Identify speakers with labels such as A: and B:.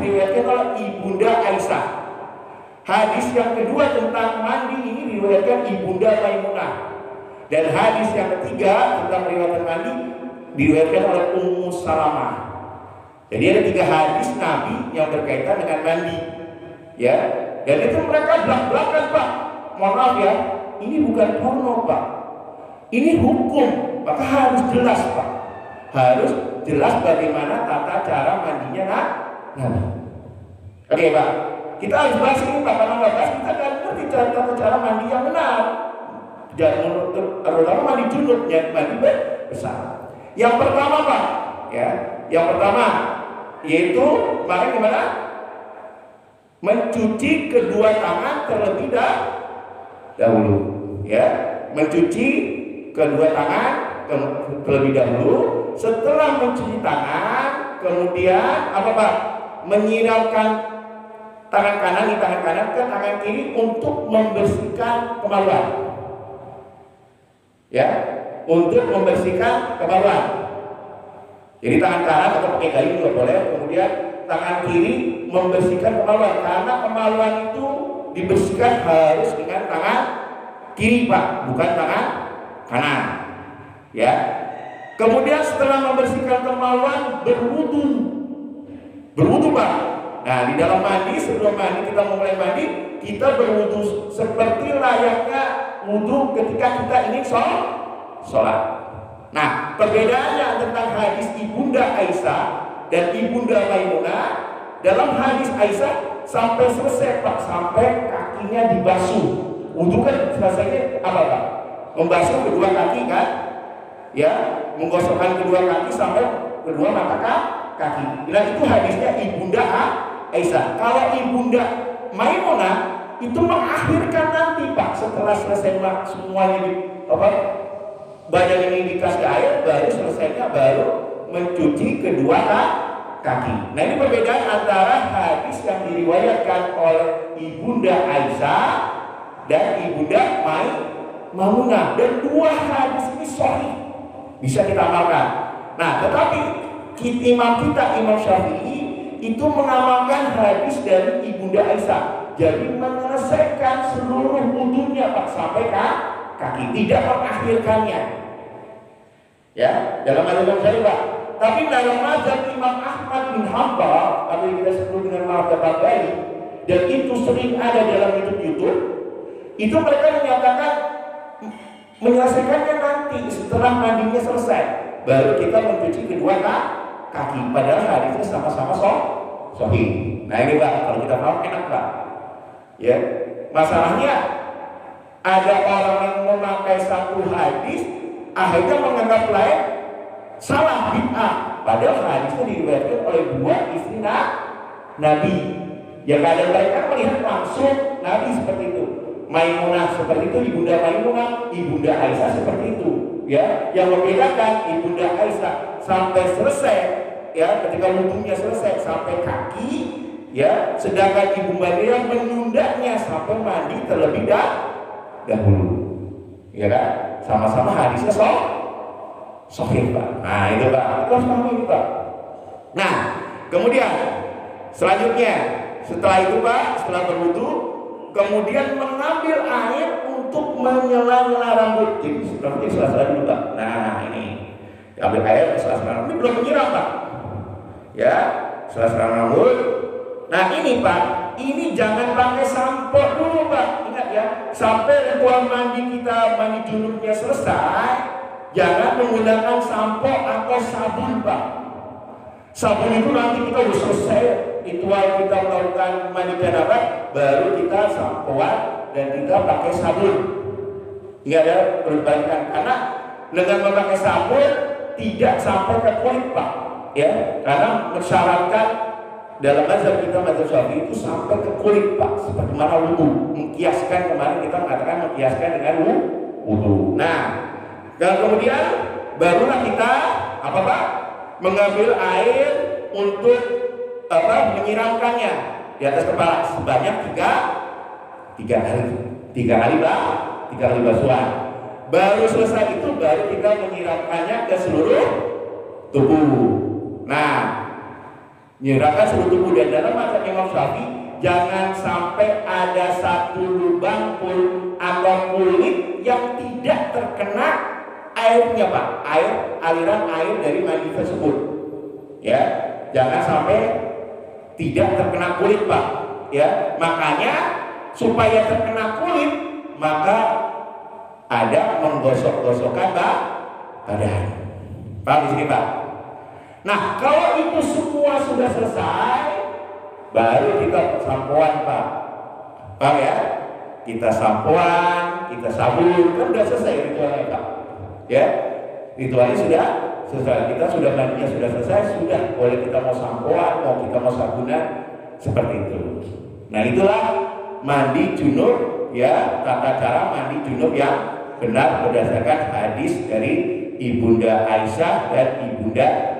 A: diriwayatkan oleh Ibunda Aisyah. Hadis yang kedua tentang mandi ini diriwayatkan Ibunda Maimunah. Dan hadis yang ketiga tentang riwayat mandi diriwayatkan oleh Ummu Salamah. Jadi ada 3 hadis Nabi yang berkaitan dengan mandi. Ya, dan itu mereka belak-belakan, Pak. Mohon maaf ya, ini bukan porno, Pak. Ini hukum, maka harus jelas, Pak. Harus jelas bagaimana tata cara mandinya Nabi. Oke, Pak. Kita harus bahas ini, Pak. Karena nggak bahas kita nggak ngerti tata cara mandi yang benar. Dan terutama mandi junub, ya, mandi besar. Yang pertama, Pak, ya, yang pertama yaitu kemarin gimana? Mencuci kedua tangan terlebih dahulu, ya, mencuci kedua tangan terlebih dahulu. Setelah mencuci tangan, kemudian apa, Pak? Menyiramkan tangan kanan di tangan kanan ke tangan kiri untuk membersihkan kemaluan, ya, untuk membersihkan kemaluan. Jadi tangan kanan atau pakai kain juga boleh. Kemudian tangan kiri membersihkan kemaluan, karena kemaluan itu dibersihkan harus dengan tangan kiri, Pak, bukan tangan kanan. Ya. Kemudian setelah membersihkan kemaluan, berwudu, Pak. Nah, di dalam mandi, sebelum mandi kita mulai mandi, kita berwudu seperti layaknya wudu ketika kita ingin sholat. Nah, perbedaannya tentang hadis Ibunda Aisyah dan Ibunda Maimunah, dalam hadis Aisyah sampai selesai, Pak, sampai kakinya dibasuh. Wudu kan selesainya apa, Pak? Membasuh kedua kaki, kan? Ya, menggosokkan kedua kaki sampai kedua mata kaki. Nah, itu hadisnya Ibunda Aisyah. Kalau Ibunda Maimunah itu mengakhirkan nanti, Pak, setelah selesai semuanya badan ini dikasih air, baru selesainya baru mencuci kedua kaki. Nah, ini perbedaan antara hadis yang diriwayatkan oleh Ibunda Aisyah dan Ibunda Maimunah. Dan 2 hadis ini sahih, bisa kita amalkan. Nah, tetapi Imam Syafi'i itu mengamalkan hadis dari Ibunda Aisyah. Jadi menyelesaikan seluruh wudunya, Pak, sampai kaki, tidak mengakhirkannya. Ya, dalam mazhab Syafi'i, Pak. Tapi dalam mazhab Imam Ahmad bin Hanbal, atau yang kita sebut dengan mazhab Hambali, dan itu sering ada dalam YouTube, itu mereka menyatakan menyelesaikannya nanti setelah mandinya selesai, baru kita mencuci kedua kaki. Padahal hadisnya sama-sama sahih. Nah, ini, Pak, kalau kita tahu enak, Pak. Ya, masalahnya ada orang yang memakai satu hadis akhirnya menganggap lain salah, bid'ah, padahal hadisnya diriwayatkan oleh 2 istri Nabi. Yang kadang mereka melihat langsung Nabi seperti itu, Maimunah seperti itu, Ibunda Maimunah, Ibunda Aisyah seperti itu. Ya, yang membedakan Ibunda Aisyah sampai selesai, ya, ketika wudunya selesai sampai kaki, ya, sedangkan Ibu Maria menundanya sampai mandi terlebih dahulu. Ya kan? Sama-sama hadisnya sahih, Pak. Nah, itu, Pak. Itu harus paham ini, Pak. Nah, kemudian selanjutnya setelah itu, Pak, setelah berwudu, kemudian mengambil air untuk menyela-nyela rambut. Jadi seperti sela-sela dulu, Pak. Nah, ini ambil air sela-sela. Ini belum menyiram, Pak. Ya, sela-sela rambut. Nah, ini, Pak, ini jangan pakai sampo dulu, Pak. Ingat ya, sampai ritual mandi kita, mandi junubnya selesai, jangan menggunakan sampo atau sabun, Pak. Sabun itu nanti kita udah selesai ritual kita melakukan mandi janabah, baru kita sampoan dan kita pakai sabun. Tidak ada perbaikan, karena dengan memakai sabun tidak sampai ke kulit, Pak. Ya, karena mensyaratkan dalam mazhab kita, mazhab Syafi'i, itu sampai ke kulit, Pak, seperti mana wudu. Mengkiaskan, kemarin kita mengatakan mengkiaskan dengan wudu. Nah, dan kemudian barulah kita apa, Pak? Mengambil air untuk menyiramkannya di atas kepala sebanyak tiga kali, Pak, 3 kali basuhan. Baru selesai itu baru kita menyiramkannya ke seluruh tubuh. Nah, Menyirahkan seluruh tubuh. Dan dalam mazhab Imam Syafi'i jangan sampai ada satu lubang pun atau kulit yang tidak terkena airnya, Pak. Aliran air dari mandi tersebut. Ya, jangan sampai tidak terkena kulit, Pak. Ya, makanya supaya terkena kulit maka ada menggosok-gosokkan badan. Paham di sini, Pak? Nah, kalau itu semua sudah selesai, baru kita sampoan, Pak. Paham ya? Kita sampoan, kita sabun, kan sudah selesai ritualnya, Pak. Ya, ritualnya sudah selesai. Kita sudah mandinya sudah selesai, sudah boleh kita mau sampoan, mau kita mau sabunan, seperti itu. Nah, itulah mandi junub, ya, tata cara mandi junub yang benar berdasarkan hadis dari Ibunda Aisyah dan Ibunda